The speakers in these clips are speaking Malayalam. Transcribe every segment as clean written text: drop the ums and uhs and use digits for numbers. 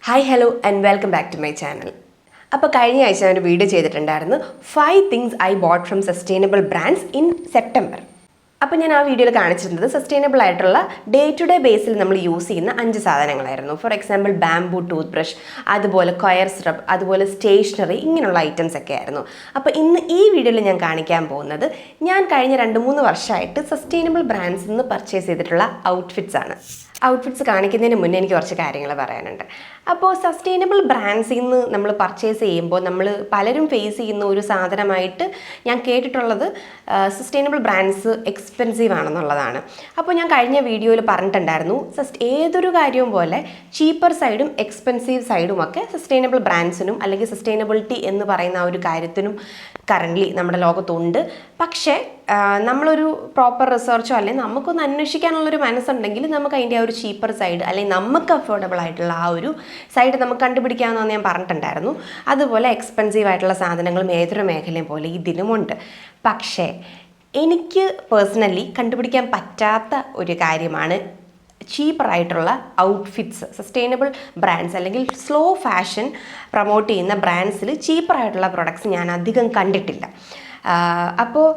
Hi, hello and welcome back to my channel. അപ്പോൾ കഴിഞ്ഞ ആഴ്ച ഞാൻ ഒരു വീഡിയോ ചെയ്തിട്ടുണ്ടായിരുന്നു 5 things I bought from sustainable brands in September. അപ്പോൾ ഞാൻ ആ വീഡിയോയിൽ കാണിച്ചിരുന്നത് സസ്റ്റൈനബിൾ ആയിട്ടുള്ള ഡേ ടു ഡേ ബേസിൽ നമ്മൾ യൂസ് ചെയ്യുന്ന 5 സാധനങ്ങളായിരുന്നു. For example bamboo toothbrush, അതുപോലെ കൊയർ സിറപ്പ്, അതുപോലെ സ്റ്റേഷനറി, ഇങ്ങനെയുള്ള ഐറ്റംസ് ഒക്കെ ആയിരുന്നു. അപ്പോൾ ഇന്ന് ഈ വീഡിയോയിൽ ഞാൻ കാണിക്കാൻ പോകുന്നത് ഞാൻ കഴിഞ്ഞ 2-3 വർഷമായിട്ട് സസ്റ്റൈനബിൾ ബ്രാൻഡ്സിൽ നിന്ന് പർച്ചേസ് ചെയ്തിട്ടുള്ള ഔട്ട്ഫിറ്റ്സ് ആണ്. ഔട്ട്ഫിറ്റ്സ് കാണിക്കുന്നതിന് മുന്നേ എനിക്ക് കുറച്ച് കാര്യങ്ങൾ പറയാനുണ്ട്. അപ്പോൾ സസ്റ്റൈനബിൾ ബ്രാൻഡ്സിൽ നിന്ന് നമ്മൾ പർച്ചേസ് ചെയ്യുമ്പോൾ നമ്മൾ പലരും ഫേസ് ചെയ്യുന്ന ഒരു സാധനമായിട്ട് ഞാൻ കേട്ടിട്ടുള്ളത് സസ്റ്റൈനബിൾ ബ്രാൻഡ്സ് എക്സ്പെൻസീവ് ആണെന്നുള്ളതാണ്. അപ്പോൾ ഞാൻ കഴിഞ്ഞ വീഡിയോയിൽ പറഞ്ഞിട്ടുണ്ടായിരുന്നു ഏതൊരു കാര്യവും പോലെ ചീപ്പർ സൈഡും എക്സ്പെൻസീവ് സൈഡും ഒക്കെ സസ്റ്റൈനബിൾ ബ്രാൻഡ്സിനും അല്ലെങ്കിൽ സസ്റ്റൈനബിലിറ്റി എന്ന് പറയുന്ന ആ ഒരു കാര്യത്തിനും കറൻ്റ്ലി നമ്മുടെ ലോകത്തുണ്ട്. പക്ഷേ നമ്മളൊരു പ്രോപ്പർ റിസർച്ചോ അല്ലെങ്കിൽ നമുക്കൊന്ന് അന്വേഷിക്കാനുള്ളൊരു മനസ്സുണ്ടെങ്കിൽ നമുക്ക് അതിൻ്റെ ആ ഒരു ചീപ്പർ സൈഡ് അല്ലെങ്കിൽ നമുക്ക് അഫോർഡബിൾ ആയിട്ടുള്ള ആ ഒരു സൈഡ് നമുക്ക് കണ്ടുപിടിക്കാമെന്ന് ഞാൻ പറഞ്ഞിട്ടുണ്ടായിരുന്നു. അതുപോലെ എക്സ്പെൻസീവ് ആയിട്ടുള്ള സാധനങ്ങളും ഏതൊരു മേഖലയും പോലെ ഇതിനുമുണ്ട്. പക്ഷേ എനിക്ക് പേഴ്സണലി കണ്ടുപിടിക്കാൻ പറ്റാത്ത ഒരു കാര്യമാണ് ചീപ്പറായിട്ടുള്ള ഔട്ട്ഫിറ്റ്സ്. സസ്റ്റൈനബിൾ ബ്രാൻഡ്സ് അല്ലെങ്കിൽ സ്ലോ ഫാഷൻ പ്രൊമോട്ട് ചെയ്യുന്ന ബ്രാൻഡ്സിൽ ചീപ്പറായിട്ടുള്ള പ്രൊഡക്ട്സ് ഞാൻ അധികം കണ്ടിട്ടില്ല. അപ്പോൾ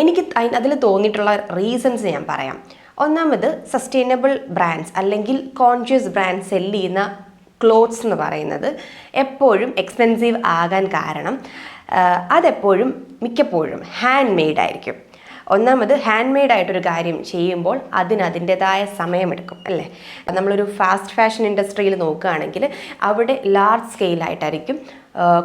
എനിക്ക് അതിൽ തോന്നിയിട്ടുള്ള റീസൺസ് ഞാൻ പറയാം. ഒന്നാമത് സസ്റ്റൈനബിൾ ബ്രാൻഡ്സ് അല്ലെങ്കിൽ കോൺഷ്യസ് ബ്രാൻഡ്സ് സെല്ല് ചെയ്യുന്ന ക്ലോത്ത്സ് എന്ന് പറയുന്നത് എപ്പോഴും എക്സ്പെൻസീവ് ആകാൻ കാരണം അതെപ്പോഴും മിക്കപ്പോഴും ഹാൻഡ് മെയ്ഡ് ആയിരിക്കും. ഒന്നാമത് ഹാൻഡ് മെയ്ഡ് ആയിട്ടൊരു കാര്യം ചെയ്യുമ്പോൾ അതിൻ്റെതായ സമയമെടുക്കും, അല്ലേ? നമ്മളൊരു ഫാസ്റ്റ് ഫാഷൻ ഇൻഡസ്ട്രിയിൽ നോക്കുകയാണെങ്കിൽ അവിടെ ലാർജ് സ്കെയിലായിട്ടായിരിക്കും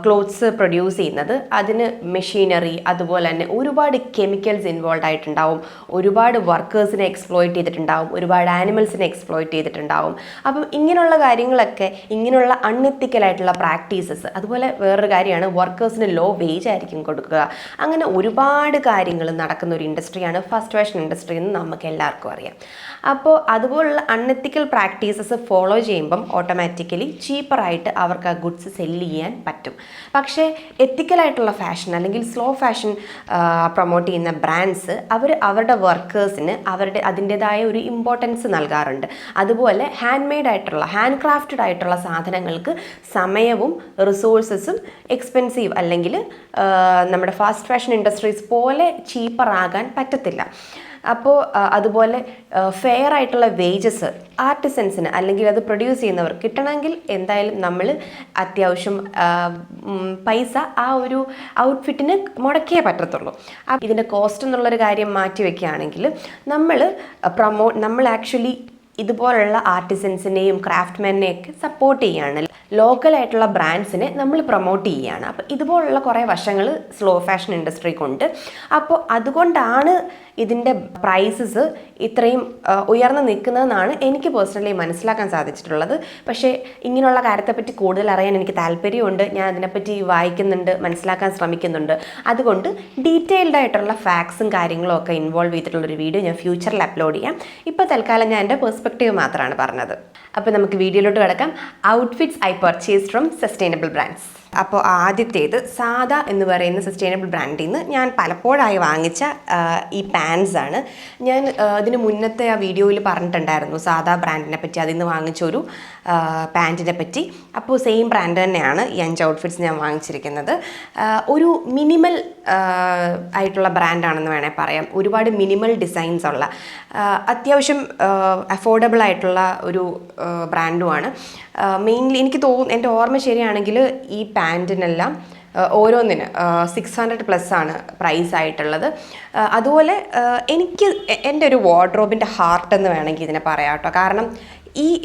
ക്ലോത്ത്സ് പ്രൊഡ്യൂസ് ചെയ്യുന്നത്. അതിന് മെഷീനറി, അതുപോലെ തന്നെ ഒരുപാട് കെമിക്കൽസ് ഇൻവോൾവ് ആയിട്ടുണ്ടാവും, ഒരുപാട് വർക്കേഴ്സിനെ എക്സ്പ്ലോയിറ്റ് ചെയ്തിട്ടുണ്ടാവും, ഒരുപാട് ആനിമൽസിനെ എക്സ്പ്ലോയിറ്റ് ചെയ്തിട്ടുണ്ടാവും. അപ്പം ഇങ്ങനെയുള്ള കാര്യങ്ങളൊക്കെ, ഇങ്ങനെയുള്ള അൺഎത്തിക്കലായിട്ടുള്ള പ്രാക്ടീസസ്, അതുപോലെ വേറൊരു കാര്യമാണ് വർക്കേഴ്സിന് ലോ വേജ് ആയിരിക്കും കൊടുക്കുക. അങ്ങനെ ഒരുപാട് കാര്യങ്ങൾ നടക്കുന്ന ഒരു ഇൻഡസ്ട്രിയാണ് ഫാസ്റ്റ് ഫാഷൻ ഇൻഡസ്ട്രി എന്ന് നമുക്ക് എല്ലാവർക്കും അറിയാം. അപ്പോൾ അതുപോലുള്ള അൺഎത്തിക്കൽ പ്രാക്ടീസസ് ഫോളോ ചെയ്യുമ്പം ഓട്ടോമാറ്റിക്കലി ചീപ്പറായിട്ട് അവർക്ക് ആ ഗുഡ്സ് സെല്ല് ചെയ്യാൻ പറ്റും. പക്ഷേ എത്തിക്കലായിട്ടുള്ള ഫാഷൻ അല്ലെങ്കിൽ സ്ലോ ഫാഷൻ പ്രൊമോട്ട് ചെയ്യുന്ന ബ്രാൻഡ്സ് അവരുടെ വർക്കേഴ്സിന് അതിൻ്റെതായ ഒരു ഇമ്പോർട്ടൻസ് നൽകാറുണ്ട്. അതുപോലെ ഹാൻഡ് മെയ്ഡ് ആയിട്ടുള്ള ഹാൻഡ് ക്രാഫ്റ്റഡ് ആയിട്ടുള്ള സാധനങ്ങൾക്ക് സമയവും റിസോഴ്സസും എക്സ്പെൻസീവ് അല്ലെങ്കിൽ നമ്മുടെ ഫാസ്റ്റ് ഫാഷൻ ഇൻഡസ്ട്രീസ് പോലെ ചീപ്പറാകാൻ പറ്റത്തില്ല. അപ്പോൾ അതുപോലെ ഫെയർ ആയിട്ടുള്ള വേജസ് ആർട്ടിസൻസിന് അല്ലെങ്കിൽ അത് പ്രൊഡ്യൂസ് ചെയ്യുന്നവർ കിട്ടണമെങ്കിൽ എന്തായാലും നമ്മൾ അത്യാവശ്യം പൈസ ആ ഒരു ഔട്ട്ഫിറ്റിന് മുടക്കിയേ പറ്റത്തുള്ളൂ. ഇതിൻ്റെ കോസ്റ്റ് എന്നുള്ളൊരു കാര്യം മാറ്റി വയ്ക്കുകയാണെങ്കിൽ നമ്മൾ ആക്ച്വലി ഇതുപോലുള്ള ആർട്ടിസൻസിനെയും ക്രാഫ്റ്റ്മാനെയൊക്കെ സപ്പോർട്ട് ചെയ്യുകയാണ്, ലോക്കലായിട്ടുള്ള ബ്രാൻഡ്സിനെ നമ്മൾ പ്രൊമോട്ട് ചെയ്യുകയാണ്. അപ്പോൾ ഇതുപോലുള്ള കുറേ വശങ്ങൾ സ്ലോ ഫാഷൻ ഇൻഡസ്ട്രിക്കുണ്ട്. അപ്പോൾ അതുകൊണ്ടാണ് ഇതിൻ്റെ പ്രൈസസ് ഇത്രയും ഉയർന്നു നിൽക്കുന്നതെന്നാണ് എനിക്ക് പേഴ്സണലി മനസ്സിലാക്കാൻ സാധിച്ചിട്ടുള്ളത്. പക്ഷേ ഇങ്ങനെയുള്ള കാര്യത്തെപ്പറ്റി കൂടുതൽ അറിയാൻ എനിക്ക് താല്പര്യമുണ്ട്. ഞാൻ അതിനെപ്പറ്റി വായിക്കുന്നുണ്ട്, മനസ്സിലാക്കാൻ ശ്രമിക്കുന്നുണ്ട്. അതുകൊണ്ട് ഡീറ്റെയിൽഡ് ആയിട്ടുള്ള ഫാക്ട്സും കാര്യങ്ങളും ഒക്കെ ഇൻവോൾവ് ചെയ്തിട്ടുള്ളൊരു വീഡിയോ ഞാൻ ഫ്യൂച്ചറിൽ അപ്ലോഡ് ചെയ്യാം. ഇപ്പോൾ തൽക്കാലം ഞാൻ എൻ്റെ പെർസ്പെക്റ്റീവ് മാത്രമാണ് പറഞ്ഞത്. അപ്പോൾ നമുക്ക് വീഡിയോയിലോട്ട് കിടക്കാം. Outfits I purchase from sustainable brands. അപ്പോൾ ആദ്യത്തേത് സാദാ എന്ന് പറയുന്ന സസ്റ്റൈനബിൾ ബ്രാൻഡിൽ നിന്ന് ഞാൻ പലപ്പോഴായി വാങ്ങിച്ച ഈ പാൻസ് ആണ്. ഞാൻ ഇതിന് മുന്നത്തെ ആ വീഡിയോയിൽ പറഞ്ഞിട്ടുണ്ടായിരുന്നു സാദാ ബ്രാൻഡിനെ പറ്റി, അതിൽ നിന്ന് വാങ്ങിച്ചൊരു പാൻറ്റിനെ പറ്റി. അപ്പോൾ സെയിം ബ്രാൻഡ് തന്നെയാണ് ഈ 5 ഔട്ട്ഫിറ്റ്സ് ഞാൻ വാങ്ങിച്ചിരിക്കുന്നത്. ഒരു മിനിമൽ ആയിട്ടുള്ള ബ്രാൻഡാണെന്ന് വേണേൽ പറയാം. ഒരുപാട് മിനിമൽ ഡിസൈൻസ് ഉള്ള അത്യാവശ്യം അഫോർഡബിൾ ആയിട്ടുള്ള ഒരു ബ്രാൻഡുമാണ്. മെയിൻലി എനിക്ക് എൻ്റെ ഓർമ്മ ശരിയാണെങ്കിൽ ഈ പാൻറ്റിനെല്ലാം ഓരോന്നിന് 600+ ആണ് പ്രൈസ് ആയിട്ടുള്ളത്. അതുപോലെ എനിക്ക് എൻ്റെ ഒരു വാർഡ്രോബിൻ്റെ ഹാർട്ട് എന്ന് വേണമെങ്കിൽ ഇതിനെ പറയാം കേട്ടോ. കാരണം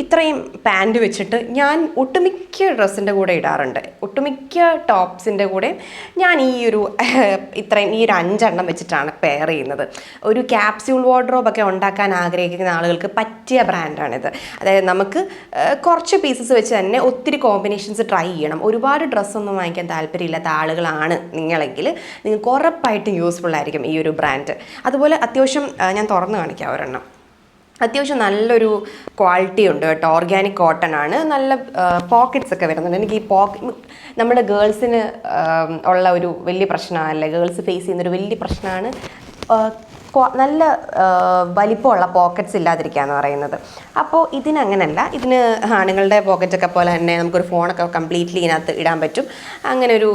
ഇത്രയും പാൻറ് വെച്ചിട്ട് ഞാൻ ഒട്ടുമിക്ക ഡ്രസ്സിൻ്റെ കൂടെ ഇടാറുണ്ട്. ഒട്ടുമിക്ക ടോപ്സിൻ്റെ കൂടെ ഞാൻ ഈ ഒരു 5 എണ്ണം വെച്ചിട്ടാണ് പെയർ ചെയ്യുന്നത്. ഒരു ക്യാപ്സ്യൂൾ വാർഡ്രോബൊക്കെ ഉണ്ടാക്കാൻ ആഗ്രഹിക്കുന്ന ആളുകൾക്ക് പറ്റിയ ബ്രാൻഡാണിത്. അതായത് നമുക്ക് കുറച്ച് പീസസ് വെച്ച് തന്നെ ഒത്തിരി കോമ്പിനേഷൻസ് ട്രൈ ചെയ്യണം. ഒരുപാട് ഡ്രസ്സൊന്നും വാങ്ങിക്കാൻ താല്പര്യമില്ലാത്ത ആളുകളാണ് നിങ്ങളെങ്കിൽ നിങ്ങൾക്ക് ഉറപ്പായിട്ടും യൂസ്ഫുൾ ആയിരിക്കും ഈ ഒരു ബ്രാൻഡ്. അതുപോലെ അത്യാവശ്യം ഞാൻ തുറന്ന് കാണിക്കാം ഒരെണ്ണം. അത്യാവശ്യം നല്ലൊരു ക്വാളിറ്റി ഉണ്ട് കേട്ടോ. ഓർഗാനിക് കോട്ടൺ ആണ്. നല്ല പോക്കറ്റ്സ് ഒക്കെ വരുന്നുണ്ട്. എനിക്ക് ഈ നമ്മുടെ ഗേൾസിന് ഉള്ള ഒരു വലിയ പ്രശ്നമല്ല, ഗേൾസ് ഫേസ് ചെയ്യുന്നൊരു വലിയ പ്രശ്നമാണ് നല്ല വലിപ്പമുള്ള പോക്കറ്റ്സ് ഇല്ലാതിരിക്കുക എന്ന് പറയുന്നത്. അപ്പോൾ ഇതിനങ്ങനല്ല, ഇതിന് ആണുങ്ങളുടെ പോക്കറ്റൊക്കെ പോലെ തന്നെ നമുക്കൊരു ഫോണൊക്കെ കംപ്ലീറ്റ്ലി ഇതിനകത്ത് ഇടാൻ പറ്റും. അങ്ങനെ ഒരു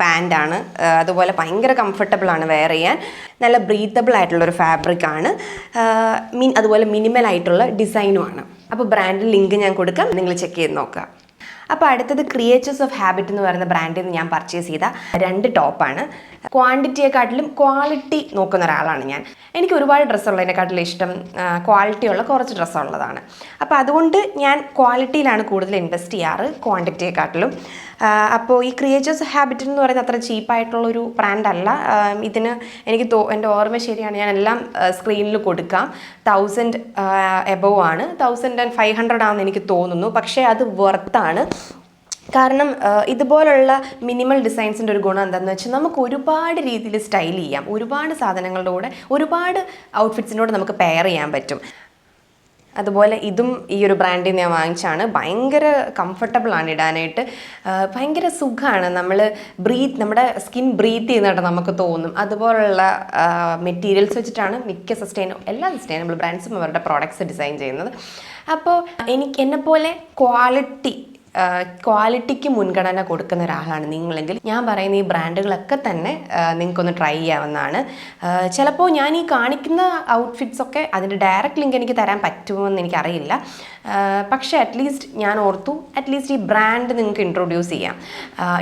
പാൻറ്റാണ്. അതുപോലെ ഭയങ്കര കംഫർട്ടബിളാണ് വെയർ ചെയ്യാൻ. നല്ല ബ്രീത്തബിൾ ആയിട്ടുള്ളൊരു ഫാബ്രിക്കാണ്. അതുപോലെ മിനിമൽ ആയിട്ടുള്ള ഡിസൈനുമാണ്. അപ്പോൾ ബ്രാൻഡ് ലിങ്ക് ഞാൻ കൊടുക്കാം, നിങ്ങൾ ചെക്ക് ചെയ്ത് നോക്കുക. അപ്പോൾ അടുത്തത് ക്രിയേച്ചേഴ്സ് ഓഫ് ഹാബിറ്റ് എന്ന് പറയുന്ന ബ്രാൻഡിൽ നിന്ന് ഞാൻ പർച്ചേസ് ചെയ്ത 2 ടോപ്പാണ്. ക്വാണ്ടിറ്റിയെക്കാട്ടിലും ക്വാളിറ്റി നോക്കുന്ന ഒരാളാണ് ഞാൻ. എനിക്ക് ഒരുപാട് ഡ്രസ്സുള്ളതിനെക്കാട്ടിലും ഇഷ്ടം ക്വാളിറ്റിയുള്ള കുറച്ച് ഡ്രസ്സുള്ളതാണ്. അപ്പോൾ അതുകൊണ്ട് ഞാൻ ക്വാളിറ്റിയിലാണ് കൂടുതൽ ഇൻവെസ്റ്റ് ചെയ്യാറ് ക്വാണ്ടിറ്റിയെക്കാട്ടിലും. അപ്പോൾ ഈ ക്രിയേച്ചേഴ്സ് ഹാബിറ്റ് എന്ന് പറയുന്നത് അത്ര ചീപ്പായിട്ടുള്ളൊരു ബ്രാൻഡല്ല. ഇതിന് എനിക്ക് എൻ്റെ ഓർമ്മ ശരിയാണ്, ഞാൻ എല്ലാം സ്ക്രീനിൽ കൊടുക്കാം. 1000 എബവ് ആണ്, 1500 ആണെന്ന് എനിക്ക് തോന്നുന്നു. പക്ഷേ അത് വെർത്താണ്. കാരണം ഇതുപോലുള്ള മിനിമൽ ഡിസൈൻസിൻ്റെ ഒരു ഗുണം എന്താണെന്ന് വെച്ചാൽ നമുക്ക് ഒരുപാട് രീതിയിൽ സ്റ്റൈൽ ചെയ്യാം. ഒരുപാട് സാധനങ്ങളുടെ കൂടെ ഒരുപാട് ഔട്ട്ഫിറ്റ്സിൻ്റെ കൂടെ നമുക്ക് പെയർ ചെയ്യാൻ പറ്റും. അതുപോലെ ഇതും ഈ ഒരു ബ്രാൻഡിൽ ഞാൻ വാങ്ങിച്ചാണ്. ഭയങ്കര കംഫർട്ടബിളാണ് ഇടാനായിട്ട്, ഭയങ്കര സുഖമാണ്. നമ്മുടെ സ്കിൻ ബ്രീത്ത് ചെയ്യുന്നതായിട്ട് നമുക്ക് തോന്നും. അതുപോലുള്ള മെറ്റീരിയൽസ് വെച്ചിട്ടാണ് എല്ലാ സസ്റ്റൈനബിൾ ബ്രാൻഡ്സും അവരുടെ പ്രോഡക്ട്സ് ഡിസൈൻ ചെയ്യുന്നത്. അപ്പോൾ എന്നെപ്പോലെ ക്വാളിറ്റിക്ക് മുൻഗണന കൊടുക്കുന്ന ഒരാളാണ് നിങ്ങളെങ്കിൽ ഞാൻ പറയുന്ന ഈ ബ്രാൻഡുകളൊക്കെ തന്നെ നിങ്ങൾക്കൊന്ന് ട്രൈ ചെയ്യാവുന്നതാണ്. ചിലപ്പോൾ ഞാൻ ഈ കാണിക്കുന്ന ഔട്ട്ഫിറ്റ്സൊക്കെ അതിൻ്റെ ഡയറക്റ്റ് ലിങ്ക് എനിക്ക് തരാൻ പറ്റുമോയെന്ന് എനിക്കറിയില്ല. പക്ഷേ ഞാൻ ഓർത്തു ഈ ബ്രാൻഡ് നിങ്ങൾക്ക് ഇൻട്രൊഡ്യൂസ് ചെയ്യാം.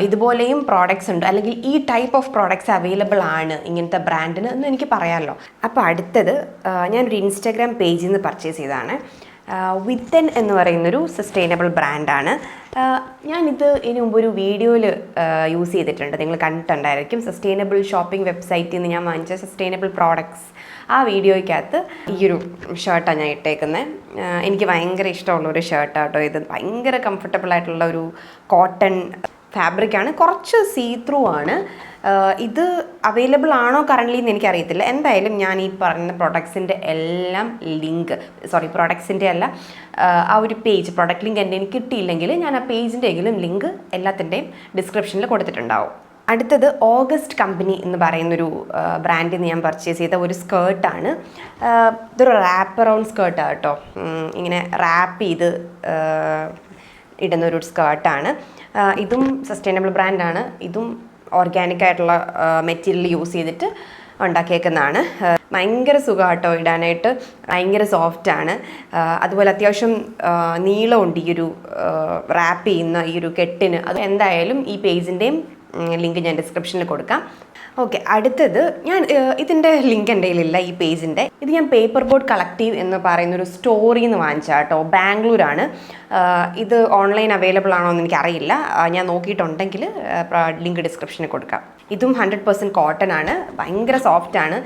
ഇതുപോലെയും പ്രോഡക്ട്സ് ഉണ്ട്, അല്ലെങ്കിൽ ഈ ടൈപ്പ് ഓഫ് പ്രോഡക്ട്സ് അവൈലബിൾ ആണ് ഇങ്ങനത്തെ ബ്രാൻഡിന് എന്ന് എനിക്ക് പറയാമല്ലോ. അപ്പോൾ അടുത്തത് ഞാനൊരു ഇൻസ്റ്റാഗ്രാം പേജിൽ നിന്ന് പർച്ചേസ് ചെയ്തതാണ്. വിത്തൻ എന്ന് പറയുന്നൊരു സസ്റ്റൈനബിൾ ബ്രാൻഡാണ്. ഞാനിത് ഇതിനു മുമ്പ് ഒരു വീഡിയോയിൽ യൂസ് ചെയ്തിട്ടുണ്ട്, നിങ്ങൾ കണ്ടിട്ടുണ്ടായിരിക്കും. സസ്റ്റൈനബിൾ ഷോപ്പിംഗ് വെബ്സൈറ്റിൽ നിന്ന് ഞാൻ വാങ്ങിച്ച സസ്റ്റൈനബിൾ പ്രോഡക്ട്സ്, ആ വീഡിയോയ്ക്കകത്ത് ഈ ഒരു ഷർട്ടാണ് ഞാൻ ഇട്ടേക്കുന്നത്. എനിക്ക് ഭയങ്കര ഇഷ്ടമുള്ളൊരു ഷർട്ടാട്ടോ ഇത്. ഭയങ്കര കംഫർട്ടബിൾ ആയിട്ടുള്ള ഒരു കോട്ടൺ ഫാബ്രിക്കാണ്, കുറച്ച് സീ ത്രൂ ആണ്. ഇത് അവൈലബിൾ ആണോ കറൻ്റ്ലി എന്ന് എനിക്കറിയത്തില്ല. എന്തായാലും ഞാൻ ഈ പറഞ്ഞ പ്രൊഡക്ട്സിൻ്റെ എല്ലാം പ്രൊഡക്ട്സിൻ്റെ അല്ല, ആ ഒരു പേജ് പ്രൊഡക്റ്റ് ലിങ്ക് എൻ്റെ എനിക്ക് കിട്ടിയില്ലെങ്കിൽ ഞാൻ ആ പേജിൻ്റെ എങ്കിലും ലിങ്ക് എല്ലാത്തിൻ്റെയും ഡിസ്ക്രിപ്ഷനിൽ കൊടുത്തിട്ടുണ്ടാവും. അടുത്തത് ഓഗസ്റ്റ് കമ്പനി എന്ന് പറയുന്നൊരു ബ്രാൻഡിൽ നിന്ന് ഞാൻ പർച്ചേസ് ചെയ്ത ഒരു സ്കേർട്ടാണ്. ഇതൊരു റാപ്പ് അറൗണ്ട് സ്കേർട്ടാണ് കേട്ടോ. ഇങ്ങനെ റാപ്പ് ചെയ്ത് ഇടുന്നൊരു സ്കേർട്ടാണ്. ഇതും സസ്റ്റൈനബിൾ ബ്രാൻഡാണ്. ഇതും ഓർഗാനിക് ആയിട്ടുള്ള മെറ്റീരിയൽ യൂസ് ചെയ്തിട്ട് ഉണ്ടാക്കിയേക്കുന്നതാണ്. ഭയങ്കര സുഖമാട്ടോ ഇടാനായിട്ട്, ഭയങ്കര സോഫ്റ്റാണ്. അതുപോലെ അത്യാവശ്യം നീളമുണ്ട് ഈ ഒരു റാപ്പ് ചെയ്യുന്ന ഈ ഒരു കെട്ടിന്. അത് എന്തായാലും ഈ പേജിൻ്റെയും ലിങ്ക് ഞാൻ ഡിസ്ക്രിപ്ഷനിൽ കൊടുക്കാം. ഓക്കെ, അടുത്തത് ഇതിൻ്റെ ലിങ്ക് എൻ്റെ കയ്യിലില്ല, ഈ പേജിൻ്റെ. ഇത് ഞാൻ പേപ്പർ ബോർഡ് കളക്റ്റീവ് എന്ന് പറയുന്നൊരു സ്റ്റോറിൽ നിന്ന് വാങ്ങിച്ചാൽ കേട്ടോ. ബാംഗ്ലൂരാണ്. ഇത് ഓൺലൈൻ അവൈലബിൾ ആണോ എന്ന് എനിക്കറിയില്ല. ഞാൻ നോക്കിയിട്ടുണ്ടെങ്കിൽ ലിങ്ക് ഡിസ്ക്രിപ്ഷനിൽ കൊടുക്കാം. ഇതും 100% കോട്ടൺ ആണ്. ഭയങ്കര സോഫ്റ്റാണ്.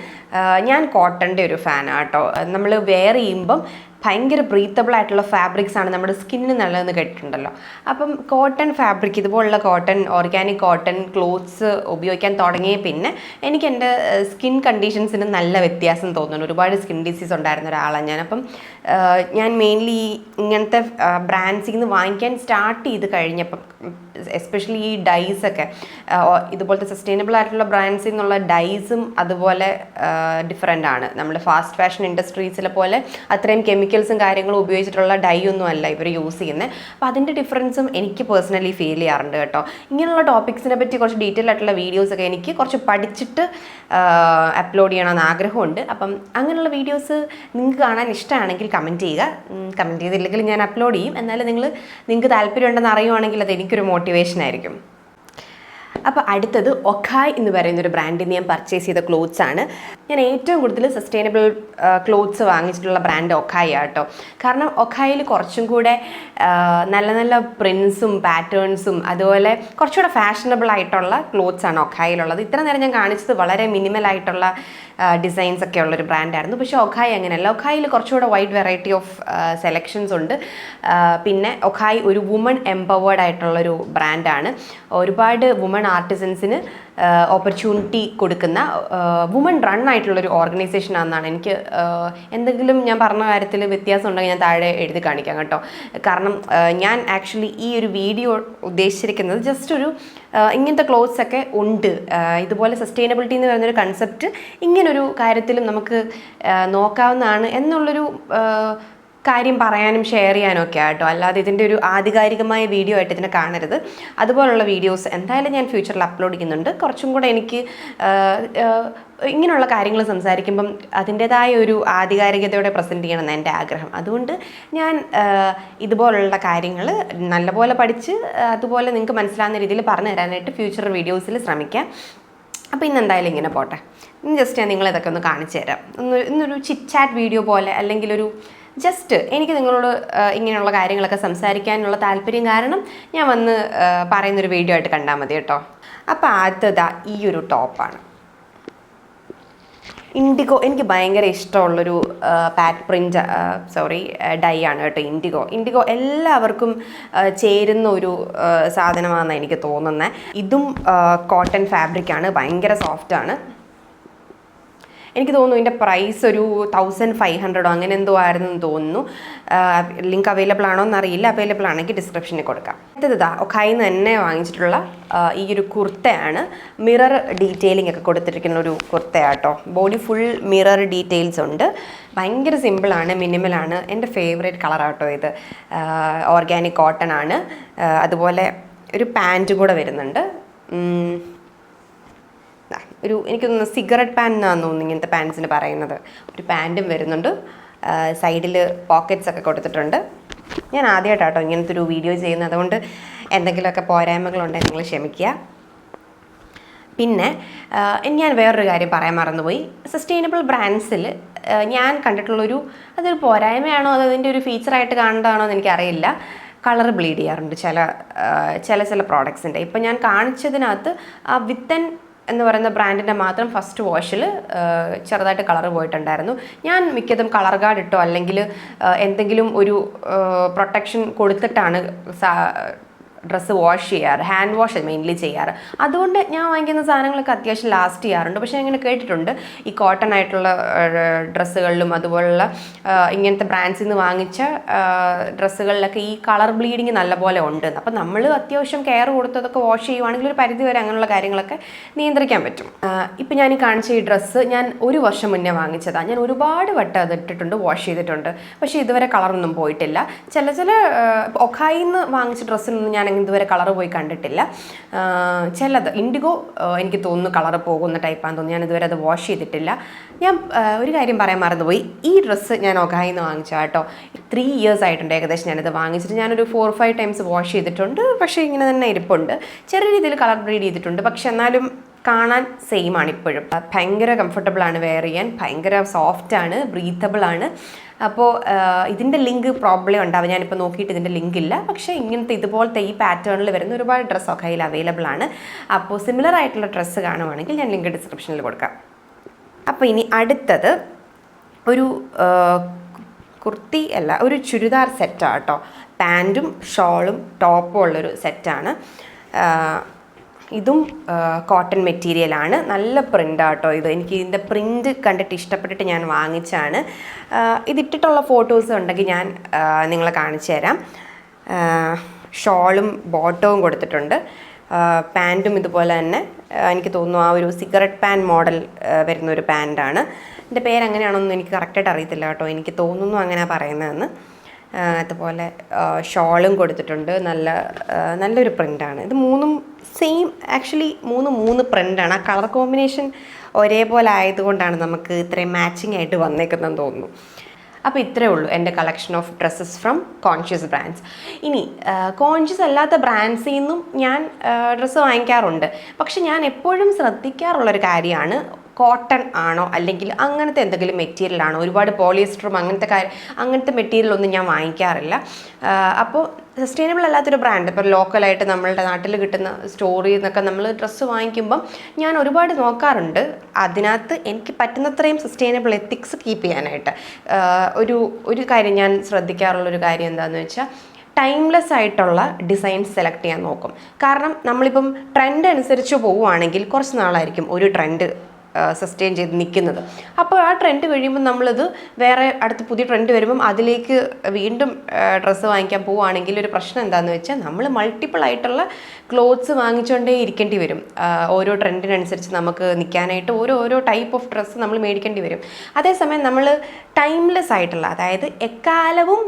ഞാൻ കോട്ടൻ്റെ ഒരു ഫാനാണ് കേട്ടോ. നമ്മൾ വെയർ ചെയ്യുമ്പം ഭയങ്കര ബ്രീത്തബിൾ ആയിട്ടുള്ള ഫാബ്രിക്സ് ആണ് നമ്മുടെ സ്കിന്നിന് നല്ലതെന്ന് കേട്ടിട്ടുണ്ടല്ലോ. അപ്പം കോട്ടൺ ഫാബ്രിക്, ഇതുപോലുള്ള കോട്ടൺ, ഓർഗാനിക് കോട്ടൺ ക്ലോത്ത്സ് ഉപയോഗിക്കാൻ തുടങ്ങിയ പിന്നെ എനിക്ക് എൻ്റെ സ്കിൻ കണ്ടീഷൻസിന് നല്ല വ്യത്യാസം തോന്നുന്നു. ഒരുപാട് സ്കിൻ ഡിസീസ് ഉണ്ടായിരുന്ന ഒരാളാണ് ഞാൻ. അപ്പം ഞാൻ മെയിൻലി ഇങ്ങനത്തെ ബ്രാൻഡ്സിൽ നിന്ന് വാങ്ങിക്കാൻ സ്റ്റാർട്ട് ചെയ്ത് കഴിഞ്ഞപ്പം, എസ്പെഷ്യലി ഈ ഡൈസൊക്കെ ഇതുപോലത്തെ സസ്റ്റൈനബിൾ ആയിട്ടുള്ള ബ്രാൻഡ്സിൽ നിന്നുള്ള ഡൈസും അതുപോലെ ഡിഫറെൻ്റ് ആണ്. നമ്മൾ ഫാസ്റ്റ് ഫാഷൻ ഇൻഡസ്ട്രീസിലെ പോലെ അത്രയും കെമിക്കൽസും കാര്യങ്ങളും ഉപയോഗിച്ചിട്ടുള്ള ഡൈ ഒന്നും അല്ല ഇവർ യൂസ് ചെയ്യുന്നത്. അപ്പോൾ അതിൻ്റെ ഡിഫറൻസും എനിക്ക് പേഴ്സണലി ഫീൽ ചെയ്യാറുണ്ട് കേട്ടോ. ഇങ്ങനെയുള്ള ടോപ്പിക്സിനെ പറ്റി കുറച്ച് ഡീറ്റെയിൽ ആയിട്ടുള്ള വീഡിയോസൊക്കെ എനിക്ക് കുറച്ച് പഠിച്ചിട്ട് അപ്ലോഡ് ചെയ്യണമെന്ന് ആഗ്രഹമുണ്ട്. അപ്പം അങ്ങനെയുള്ള വീഡിയോസ് നിങ്ങൾക്ക് കാണാൻ ഇഷ്ടമാണെങ്കിൽ കമൻറ്റ് ചെയ്യുക. കമൻറ്റ് ചെയ്തില്ലെങ്കിൽ ഞാൻ അപ്ലോഡ് ചെയ്യും. എന്നാലും നിങ്ങൾക്ക് താല്പര്യമുണ്ടെന്ന് അറിയുവാണെങ്കിൽ അത് എനിക്കൊരു മോട്ടിവേഷൻ ആയിരിക്കും. അപ്പോൾ അടുത്തത് ഒഖായ് എന്ന് പറയുന്നൊരു ബ്രാൻഡിൽ നിന്ന് ഞാൻ പർച്ചേസ് ചെയ്ത ക്ലോത്ത്സ് ആണ്. ഞാൻ ഏറ്റവും കൂടുതൽ സസ്റ്റൈനബിൾ ക്ലോത്ത്സ് വാങ്ങിച്ചിട്ടുള്ള ബ്രാൻഡ് ഒഖായ് ആട്ടോ. കാരണം ഒഖായിൽ കുറച്ചും കൂടെ നല്ല നല്ല പ്രിൻസും പാറ്റേൺസും അതുപോലെ കുറച്ചുകൂടെ ഫാഷനബിൾ ആയിട്ടുള്ള ക്ലോത്ത്സ് ആണ് ഒഖായിലുള്ളത്. ഇത്ര നേരം ഞാൻ കാണിച്ചത് വളരെ മിനിമൽ ആയിട്ടുള്ള ഡിസൈൻസ് ഒക്കെ ഉള്ളൊരു ബ്രാൻഡായിരുന്നു. പക്ഷേ ഒഖായ് അങ്ങനെയല്ല. ഒഖായിൽ കുറച്ചുകൂടെ വൈഡ് വെറൈറ്റി ഓഫ് സെലക്ഷൻസ് ഉണ്ട്. പിന്നെ ഒഖായ് ഒരു വുമൺ എംപവേർഡ് ആയിട്ടുള്ളൊരു ബ്രാൻഡാണ്. ഒരുപാട് വുമൺ ആർട്ടിസൻസിന് ഓപ്പർച്യൂണിറ്റി കൊടുക്കുന്ന വുമൺ റൺ ആയിട്ടുള്ളൊരു ഓർഗനൈസേഷൻ ആണെന്നാണ് എനിക്ക് എന്തെങ്കിലും ഞാൻ പറഞ്ഞ കാര്യത്തിൽ വ്യത്യാസം ഉണ്ടെങ്കിൽ ഞാൻ താഴെ എഴുതി കാണിക്കാം കേട്ടോ. കാരണം ഞാൻ ആക്ച്വലി ഈ ഒരു വീഡിയോ ഉദ്ദേശിച്ചിരിക്കുന്നത് ജസ്റ്റ് ഒരു ഇങ്ങനത്തെ ക്ലോത്ത്സ് ഒക്കെ ഉണ്ട്, ഇതുപോലെ സസ്റ്റൈനബിലിറ്റി എന്ന് പറയുന്നൊരു കൺസെപ്റ്റ് ഇങ്ങനൊരു കാര്യത്തിലും നമുക്ക് നോക്കാവുന്നതാണ് എന്നുള്ളൊരു കാര്യം പറയാനും ഷെയർ ചെയ്യാനും ഒക്കെ ആട്ടോ. അല്ലാതെ ഇതിൻ്റെ ഒരു ആധികാരികമായ വീഡിയോ ആയിട്ട് ഇതിനെ കാണരുത്. അതുപോലുള്ള വീഡിയോസ് എന്തായാലും ഞാൻ ഫ്യൂച്ചറിൽ അപ്ലോഡ് ചെയ്യുന്നുണ്ട്. കുറച്ചും കൂടെ എനിക്ക് ഇങ്ങനെയുള്ള കാര്യങ്ങൾ സംസാരിക്കുമ്പം അതിൻ്റെതായ ഒരു ആധികാരികതയോടെ പ്രസൻറ്റ് ചെയ്യണമെന്ന് എൻ്റെ ആഗ്രഹം. അതുകൊണ്ട് ഞാൻ ഇതുപോലുള്ള കാര്യങ്ങൾ നല്ലപോലെ പഠിച്ച് അതുപോലെ നിങ്ങൾക്ക് മനസ്സിലാവുന്ന രീതിയിൽ പറഞ്ഞു തരാനായിട്ട് ഫ്യൂച്ചർ വീഡിയോസിൽ ശ്രമിക്കാം. അപ്പോൾ ഇന്ന് എന്തായാലും ഇങ്ങനെ പോട്ടെ. ഇന്ന് ജസ്റ്റ് ഞാൻ നിങ്ങളിതൊക്കെ ഒന്ന് കാണിച്ചു തരാം. ഇന്നൊരു ചിറ്റ് ചാറ്റ് വീഡിയോ പോലെ, അല്ലെങ്കിൽ ഒരു ജസ്റ്റ് എനിക്ക് നിങ്ങളോട് ഇങ്ങനെയുള്ള കാര്യങ്ങളൊക്കെ സംസാരിക്കാനുള്ള താല്പര്യം കാരണം ഞാൻ വന്ന് പറയുന്നൊരു വീഡിയോ ആയിട്ട് കണ്ടാൽ മതി കേട്ടോ. അപ്പോൾ ആദ്യത്തെ ഈ ഒരു ടോപ്പാണ്. ഇൻഡിഗോ എനിക്ക് ഭയങ്കര ഇഷ്ടമുള്ളൊരു ഡൈ ആണ് കേട്ടോ. ഇൻഡിഗോ എല്ലാവർക്കും ചേരുന്ന ഒരു സാധനമാണെന്നാണ് എനിക്ക് തോന്നുന്നത്. ഇതും കോട്ടൺ ഫാബ്രിക്കാണ്, ഭയങ്കര സോഫ്റ്റാണ്. എനിക്ക് തോന്നുന്നു ഇതിൻ്റെ പ്രൈസ് ഒരു 1500 അങ്ങനെ എന്തോ ആയിരുന്നെന്ന് തോന്നുന്നു. ലിങ്ക് അവൈലബിൾ ആണോ എന്നറിയില്ല. അവൈലബിൾ ആണെങ്കിൽ ഡിസ്ക്രിപ്ഷനിൽ കൊടുക്കാം. അടുത്തത് ഒക്കായിൽ നിന്ന് തന്നെ വാങ്ങിച്ചിട്ടുള്ള ഈ ഒരു കുർത്തയാണ്. മിറർ ഡീറ്റെയിലിംഗ് ഒക്കെ കൊടുത്തിരിക്കുന്ന ഒരു കുർത്തയാട്ടോ. ബോഡി ഫുൾ മിറർ ഡീറ്റെയിൽസ് ഉണ്ട്. ഭയങ്കര സിമ്പിളാണ്, മിനിമലാണ്. എൻ്റെ ഫേവറേറ്റ് കളറാട്ടോ ഇത്. ഓർഗാനിക് കോട്ടൺ ആണ്. അതുപോലെ ഒരു പാൻറ്റ് കൂടെ വരുന്നുണ്ട്. എനിക്ക് തോന്നുന്നു സിഗരറ്റ് പാൻ എന്നാണ് തോന്നുന്നു ഇങ്ങനത്തെ പാൻസിന് പറയുന്നത്. ഒരു പാൻറ്റും വരുന്നുണ്ട്. സൈഡിൽ പോക്കറ്റ്സ് ഒക്കെ കൊടുത്തിട്ടുണ്ട്. ഞാൻ ആദ്യമായിട്ടാട്ടോ ഇങ്ങനത്തെ ഒരു വീഡിയോ ചെയ്യുന്നത്, അതുകൊണ്ട് എന്തെങ്കിലുമൊക്കെ പോരായ്മകളുണ്ടെങ്കിൽ നിങ്ങൾ ക്ഷമിക്കുക. പിന്നെ ഞാൻ വേറൊരു കാര്യം പറയാൻ മറന്നുപോയി. സസ്റ്റൈനബിൾ ബ്രാൻഡ്സിൽ ഞാൻ കണ്ടിട്ടുള്ളൊരു അതൊരു പോരായ്മയാണോ അതോ അതിൻ്റെ ഒരു ഫീച്ചറായിട്ട് കാണേണ്ടതാണോ എന്ന് എനിക്കറിയില്ല. കളർ ബ്ലീഡ് ചെയ്യാറുണ്ട് ചില പ്രോഡക്ട്സിൻ്റെ. ഇപ്പം ഞാൻ കാണിച്ചതിനകത്ത് ആ വിത്തൻ എന്ന് പറയുന്ന ബ്രാൻഡിൻ്റെ മാത്രം ഫസ്റ്റ് വാഷിൽ ചെറുതായിട്ട് കളർ പോയിട്ടുണ്ടായിരുന്നു. ഞാൻ മിക്കതും കളർ ഗാർഡ് ഇട്ടോ അല്ലെങ്കിൽ എന്തെങ്കിലും ഒരു പ്രൊട്ടക്ഷൻ കൊടുത്തിട്ടാണ് ഡ്രസ്സ് വാഷ് ചെയ്യാറ്. ഹാൻഡ് വാഷ് മെയിൻലി ചെയ്യാറ്. അതുകൊണ്ട് ഞാൻ വാങ്ങിക്കുന്ന സാധനങ്ങളൊക്കെ അത്യാവശ്യം ലാസ്റ്റ് ചെയ്യാറുണ്ട്. പക്ഷേ അങ്ങനെ കേട്ടിട്ടുണ്ട് ഈ കോട്ടൺ ആയിട്ടുള്ള ഡ്രസ്സുകളിലും അതുപോലുള്ള ഇങ്ങനത്തെ ബ്രാൻഡ്സിൽ നിന്ന് വാങ്ങിച്ച ഡ്രസ്സുകളിലൊക്കെ ഈ കളർ ബ്ലീഡിങ് നല്ലപോലെ ഉണ്ട്. അപ്പം നമ്മൾ അത്യാവശ്യം കെയർ കൊടുത്തതൊക്കെ വാഷ് ചെയ്യുവാണെങ്കിൽ ഒരു പരിധി വരെ അങ്ങനെയുള്ള കാര്യങ്ങളൊക്കെ നിയന്ത്രിക്കാൻ പറ്റും. ഇപ്പം ഞാൻ ഈ കാണിച്ച ഈ ഡ്രസ്സ് ഞാൻ 1 വർഷം മുന്നേ വാങ്ങിച്ചതാണ്. ഞാൻ ഒരുപാട് വട്ടം അത് ഇട്ടിട്ടുണ്ട്, വാഷ് ചെയ്തിട്ടുണ്ട്. പക്ഷേ ഇതുവരെ കളറൊന്നും പോയിട്ടില്ല. ചില ഒക്കായിൽ നിന്ന് വാങ്ങിച്ച ഡ്രസ്സിനൊന്നും ഞാൻ ഇതുവരെ കളർ പോയി കണ്ടിട്ടില്ല. ചിലത് ഇൻഡിഗോ എനിക്ക് തോന്നുന്നു കളർ പോകുന്ന ടൈപ്പാണെന്ന് തോന്നുന്നു. ഞാൻ ഇതുവരെ അത് വാഷ് ചെയ്തിട്ടില്ല. ഞാൻ ഒരു കാര്യം പറയാൻ മറന്നുപോയി. ഈ ഡ്രസ്സ് ഞാൻ ഒക്കായിൽ നിന്ന് വാങ്ങിച്ച കേട്ടോ. 3 years ആയിട്ടുണ്ട് ഏകദേശം ഞാനിത് വാങ്ങിച്ചിട്ട്. ഞാനൊരു 4-5 times വാഷ് ചെയ്തിട്ടുണ്ട്. പക്ഷേ ഇങ്ങനെ തന്നെ ഇരിപ്പുണ്ട്. ചെറിയ രീതിയിൽ കളർ ബ്രീഡ് ചെയ്തിട്ടുണ്ട്. പക്ഷെ എന്നാലും കാണാൻ സെയിം ആണ് ഇപ്പോഴും. ഭയങ്കര കംഫർട്ടബിളാണ് വെയർ ചെയ്യാൻ, ഭയങ്കര സോഫ്റ്റാണ്, ബ്രീത്തബിളാണ്. അപ്പോൾ ഇതിൻ്റെ ലിങ്ക് പ്രോബ്ലം ഉണ്ടാവും. ഞാനിപ്പോൾ നോക്കിയിട്ട് ഇതിൻ്റെ ലിങ്ക് ഇല്ല. പക്ഷേ ഇങ്ങനത്തെ ഇതുപോലത്തെ ഈ പാറ്റേണിൽ വരുന്ന ഒരുപാട് ഡ്രസ്സൊക്കെ അതിൽ അവൈലബിൾ ആണ്. അപ്പോൾ സിമിലർ ആയിട്ടുള്ള ഡ്രസ്സ് കാണുവാണെങ്കിൽ ഞാൻ ലിങ്ക് ഡിസ്ക്രിപ്ഷനിൽ കൊടുക്കാം. അപ്പോൾ ഇനി അടുത്തത് ഒരു കുർത്തി അല്ല, ഒരു ചുരിദാർ സെറ്റാണ് കേട്ടോ. പാൻറ്റും ഷോളും ടോപ്പും ഉള്ളൊരു സെറ്റാണ്. ഇതും കോട്ടൺ മെറ്റീരിയലാണ്. നല്ല പ്രിൻ്റാണ് കേട്ടോ ഇത്. എനിക്ക് ഇതിൻ്റെ പ്രിൻ്റ് കണ്ടിട്ട് ഇഷ്ടപ്പെട്ടിട്ട് ഞാൻ വാങ്ങിച്ചാണ്. ഇതിട്ടിട്ടുള്ള ഫോട്ടോസ് ഉണ്ടെങ്കിൽ ഞാൻ നിങ്ങളെ കാണിച്ചു തരാം. ഷോളും ബോട്ടവും കൊടുത്തിട്ടുണ്ട്. പാൻറ്റും ഇതുപോലെ തന്നെ എനിക്ക് തോന്നുന്നു ആ ഒരു സിഗരറ്റ് പാൻ മോഡൽ വരുന്നൊരു പാൻറ്റാണ്. എൻ്റെ പേര് അങ്ങനെയാണോന്നും എനിക്ക് കറക്റ്റായിട്ട് അറിയത്തില്ല കേട്ടോ. എനിക്ക് തോന്നുന്നു അങ്ങനെ പറയുന്നതെന്ന്. അതുപോലെ ഷോളും കൊടുത്തിട്ടുണ്ട്. നല്ലൊരു പ്രിൻ്റാണ്. ഇത് മൂന്നും സെയിം, ആക്ച്വലി മൂന്ന് പ്രിൻ്റാണ്. ആ കളർ കോമ്പിനേഷൻ ഒരേപോലെ ആയതുകൊണ്ടാണ് നമുക്ക് ഇത്രയും മാച്ചിങ് ആയിട്ട് വന്നേക്കുന്നതെന്ന് തോന്നുന്നു. അപ്പോൾ ഇത്രയേ ഉള്ളൂ എൻ്റെ collection of dresses from conscious brands. ഇനി കോൺഷ്യസ് അല്ലാത്ത ബ്രാൻഡ്സിൽ നിന്നും ഞാൻ ഡ്രസ്സ് വാങ്ങിക്കാറുണ്ട്. പക്ഷെ ഞാൻ എപ്പോഴും ശ്രദ്ധിക്കാറുള്ളൊരു കാര്യമാണ് കോട്ടൺ ആണോ അല്ലെങ്കിൽ അങ്ങനത്തെ എന്തെങ്കിലും മെറ്റീരിയൽ ആണോ. ഒരുപാട് പോളിയസ്റ്ററും അങ്ങനത്തെ മെറ്റീരിയലൊന്നും ഞാൻ വാങ്ങിക്കാറില്ല. അപ്പോൾ സസ്റ്റൈനബിൾ അല്ലാത്തൊരു ബ്രാൻഡ്, ഇപ്പോൾ ലോക്കലായിട്ട് നമ്മളുടെ നാട്ടിൽ കിട്ടുന്ന സ്റ്റോറിൽ നിന്നൊക്കെ നമ്മൾ ഡ്രസ്സ് വാങ്ങിക്കുമ്പം ഞാൻ ഒരുപാട് നോക്കാറുണ്ട്. അതിനകത്ത് എനിക്ക് പറ്റുന്നത്രയും സസ്റ്റൈനബിൾ എത്തിക്സ് കീപ്പ് ചെയ്യാനായിട്ട് ഒരു കാര്യം ഞാൻ ശ്രദ്ധിക്കാറുള്ളൊരു കാര്യം എന്താണെന്ന് വെച്ചാൽ ടൈംലെസ് ആയിട്ടുള്ള ഡിസൈൻസ് സെലക്ട് ചെയ്യാൻ നോക്കും. കാരണം നമ്മളിപ്പം ട്രെൻഡ് അനുസരിച്ച് പോവുകയാണെങ്കിൽ കുറച്ച് നാളായിരിക്കും ഒരു ട്രെൻഡ് സസ്റ്റെയിൻ ചെയ്ത് നിൽക്കുന്നത്. അപ്പോൾ ആ ട്രെൻഡ് കഴിയുമ്പോൾ നമ്മളിത് വേറെ അടുത്ത് പുതിയ ട്രെൻഡ് വരുമ്പം അതിലേക്ക് വീണ്ടും ഡ്രസ്സ് വാങ്ങിക്കാൻ പോവുകയാണെങ്കിൽ ഒരു പ്രശ്നം എന്താണെന്ന് വെച്ചാൽ നമ്മൾ മൾട്ടിപ്പിൾ ആയിട്ടുള്ള ക്ലോത്ത്സ് വാങ്ങിച്ചുകൊണ്ടേ ഇരിക്കേണ്ടി വരും. ഓരോ ട്രെൻഡിനനുസരിച്ച് നമുക്ക് നിൽക്കാനായിട്ട് ഓരോ ടൈപ്പ് ഓഫ് ഡ്രസ്സ് നമ്മൾ മേടിക്കേണ്ടി വരും. അതേസമയം നമ്മൾ ടൈംലെസ് ആയിട്ടുള്ള, അതായത് എക്കാലവും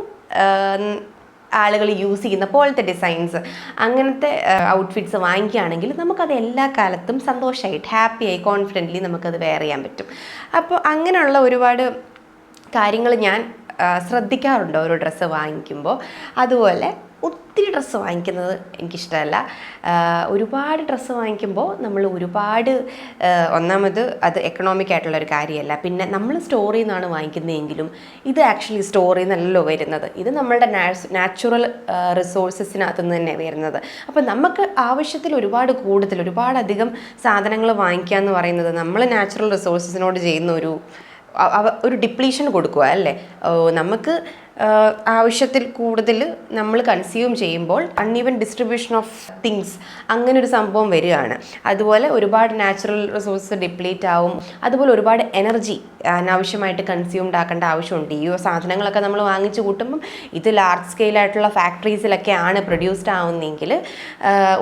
ആളുകൾ യൂസ് ചെയ്യുന്ന പോലത്തെ ഡിസൈൻസ്, അങ്ങനത്തെ ഔട്ട്ഫിറ്റ്സ് വാങ്ങിക്കുകയാണെങ്കിൽ നമുക്കത് എല്ലാ കാലത്തും സന്തോഷമായിട്ട് ഹാപ്പിയായി കോൺഫിഡൻ്റ്ലി നമുക്കത് വെയർ ചെയ്യാൻ പറ്റും. അപ്പോൾ അങ്ങനെയുള്ള ഒരുപാട് കാര്യങ്ങൾ ഞാൻ ശ്രദ്ധിക്കാറുണ്ട് ഓരോ ഡ്രസ്സ് വാങ്ങിക്കുമ്പോൾ. അതുപോലെ ഒത്തിരി ഡ്രസ്സ് വാങ്ങിക്കുന്നത് എനിക്കിഷ്ടമല്ല. ഒരുപാട് ഡ്രസ്സ് വാങ്ങിക്കുമ്പോൾ നമ്മൾ ഒരുപാട്, ഒന്നാമത് അത് എക്കണോമിക് ആയിട്ടുള്ളൊരു കാര്യമല്ല. പിന്നെ നമ്മൾ സ്റ്റോറിൽ നിന്നാണ് വാങ്ങിക്കുന്നതെങ്കിലും ഇത് ആക്ച്വലി സ്റ്റോറിൽ നിന്നല്ലല്ലോ വരുന്നത്. ഇത് നമ്മളുടെ നാച്ചുറൽ റിസോഴ്സസിനകത്ത് നിന്ന് തന്നെ വരുന്നത്. അപ്പോൾ നമുക്ക് ആവശ്യത്തിൽ ഒരുപാടധികം സാധനങ്ങൾ വാങ്ങിക്കുക എന്ന് പറയുന്നത് നമ്മൾ നാച്ചുറൽ റിസോഴ്സസിനോട് ചെയ്യുന്ന ഒരു ഡിപ്ലീഷൻ കൊടുക്കുക അല്ലേ. നമുക്ക് ആവശ്യത്തിൽ കൂടുതൽ നമ്മൾ കൺസ്യൂം ചെയ്യുമ്പോൾ അൺഈവൻ ഡിസ്ട്രിബ്യൂഷൻ ഓഫ് തിങ്സ്, അങ്ങനെ ഒരു സംഭവം വരികയാണ്. അതുപോലെ ഒരുപാട് നാച്ചുറൽ റിസോഴ്സ് ഡിപ്ലീറ്റ് ആവും. അതുപോലെ ഒരുപാട് എനർജി അനാവശ്യമായിട്ട് കൺസ്യൂംഡ് ആക്കേണ്ട ആവശ്യമുണ്ട്. ഈ സാധനങ്ങളൊക്കെ നമ്മൾ വാങ്ങിച്ചു കൂട്ടുമ്പം ഇത് ലാർജ് സ്കെയിലായിട്ടുള്ള ഫാക്ടറീസിലൊക്കെയാണ് പ്രൊഡ്യൂസ്ഡ് ആവുന്നതെങ്കിൽ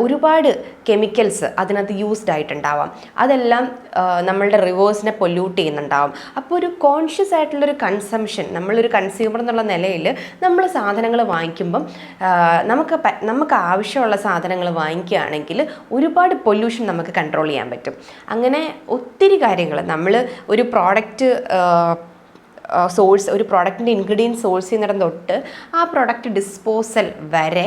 ഒരുപാട് കെമിക്കൽസ് അതിനകത്ത് യൂസ്ഡ് ആയിട്ടുണ്ടാവാം. അതെല്ലാം നമ്മളുടെ റിവേഴ്സിനെ പൊല്യൂട്ട് ചെയ്യുന്നുണ്ടാവും. അപ്പോൾ ഒരു കോൺഷ്യസ് ആയിട്ടുള്ളൊരു കൺസംഷൻ, നമ്മളൊരു കൺസ്യൂമർ എന്നുള്ള നിലയിൽ നമ്മൾ സാധനങ്ങൾ വാങ്ങിക്കുമ്പം നമുക്ക് ആവശ്യമുള്ള സാധനങ്ങൾ വാങ്ങിക്കുകയാണെങ്കിൽ ഒരുപാട് പൊല്യൂഷൻ നമുക്ക് കൺട്രോൾ ചെയ്യാൻ പറ്റും. അങ്ങനെ ഒത്തിരി കാര്യങ്ങൾ നമ്മൾ ഒരു ഒരു പ്രോഡക്റ്റിൻ്റെ ഇൻഗ്രീഡിയൻറ്റ് സോഴ്സ് ചെയ്യുന്നിടം തൊട്ട് ആ പ്രോഡക്റ്റ് ഡിസ്പോസൽ വരെ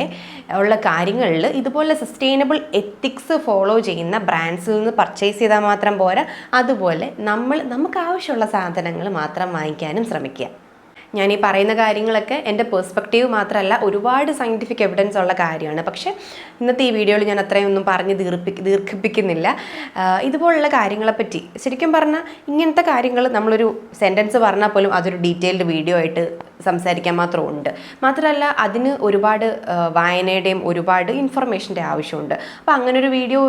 ഉള്ള കാര്യങ്ങളിൽ ഇതുപോലെ സസ്റ്റൈനബിൾ എത്തിക്സ് ഫോളോ ചെയ്യുന്ന ബ്രാൻഡ്സിൽ നിന്ന് പർച്ചേസ് ചെയ്താൽ മാത്രം പോരാ. അതുപോലെ നമുക്ക് ആവശ്യമുള്ള സാധനങ്ങൾ മാത്രം വാങ്ങിക്കാനും ശ്രമിക്കുക. ഞാൻ ഈ പറയുന്ന കാര്യങ്ങളൊക്കെ എൻ്റെ പെർസ്പെക്റ്റീവ് മാത്രമല്ല, ഒരുപാട് സയൻറ്റിഫിക് എവിഡൻസ് ഉള്ള കാര്യമാണ്. പക്ഷേ ഇന്നത്തെ ഈ വീഡിയോയിൽ ഞാൻ അത്രയൊന്നും പറഞ്ഞ് ദീർഘിപ്പിക്കുന്നില്ല. ഇതുപോലുള്ള കാര്യങ്ങളെപ്പറ്റി ശരിക്കും പറഞ്ഞാൽ ഇങ്ങനത്തെ കാര്യങ്ങൾ നമ്മളൊരു സെൻറ്റൻസ് പറഞ്ഞാൽ പോലും അതൊരു ഡീറ്റെയിൽഡ് വീഡിയോ ആയിട്ട് സംസാരിക്കാൻ മാത്രമുണ്ട്. മാത്രമല്ല അതിന് ഒരുപാട് വായനയുടെയും ഒരുപാട് ഇൻഫർമേഷൻ്റെ ആവശ്യമുണ്ട്. അപ്പോൾ അങ്ങനൊരു വീഡിയോ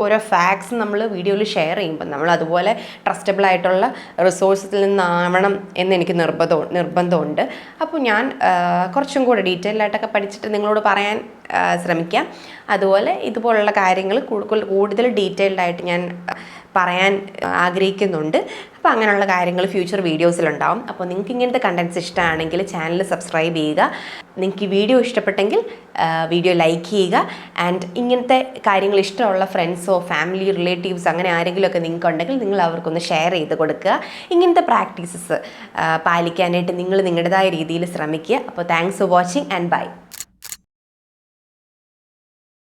ഓരോ ഫാക്ട്സ് നമ്മൾ വീഡിയോയിൽ ഷെയർ ചെയ്യുമ്പോൾ നമ്മൾ അതുപോലെ ട്രസ്റ്റബിൾ ആയിട്ടുള്ള റിസോഴ്സിൽ നിന്നാവണം എന്ന് എനിക്ക് നിർബന്ധമുണ്ട്. അപ്പോൾ ഞാൻ കുറച്ചും കൂടെ ഡീറ്റെയിൽ ആയിട്ടൊക്കെ പഠിച്ചിട്ട് നിങ്ങളോട് പറയാൻ ശ്രമിക്കാം. അതുപോലെ ഇതുപോലുള്ള കാര്യങ്ങൾ കൂടുതൽ ഡീറ്റെയിൽഡ് ആയിട്ട് ഞാൻ പറയാൻ ആഗ്രഹിക്കുന്നുണ്ട്. അപ്പോൾ അങ്ങനെയുള്ള കാര്യങ്ങൾ ഫ്യൂച്ചർ വീഡിയോസിലുണ്ടാവും. അപ്പോൾ നിങ്ങൾക്ക് ഇങ്ങനത്തെ കണ്ടൻറ്റ്സ് ഇഷ്ടമാണെങ്കിൽ ചാനൽ സബ്സ്ക്രൈബ് ചെയ്യുക. നിങ്ങൾക്ക് ഈ വീഡിയോ ഇഷ്ടപ്പെട്ടെങ്കിൽ വീഡിയോ ലൈക്ക് ചെയ്യുക. ആൻഡ് ഇങ്ങനത്തെ കാര്യങ്ങൾ ഇഷ്ടമുള്ള ഫ്രണ്ട്സോ ഫാമിലി റിലേറ്റീവ്സ് അങ്ങനെ ആരെങ്കിലുമൊക്കെ നിങ്ങൾക്ക് ഉണ്ടെങ്കിൽ നിങ്ങൾ അവർക്കൊന്ന് ഷെയർ ചെയ്ത് കൊടുക്കുക. ഇങ്ങനത്തെ പ്രാക്ടീസസ് പാലിക്കാനായിട്ട് നിങ്ങൾ നിങ്ങളുടേതായ രീതിയിൽ ശ്രമിക്കുക. അപ്പോൾ thanks for watching and by.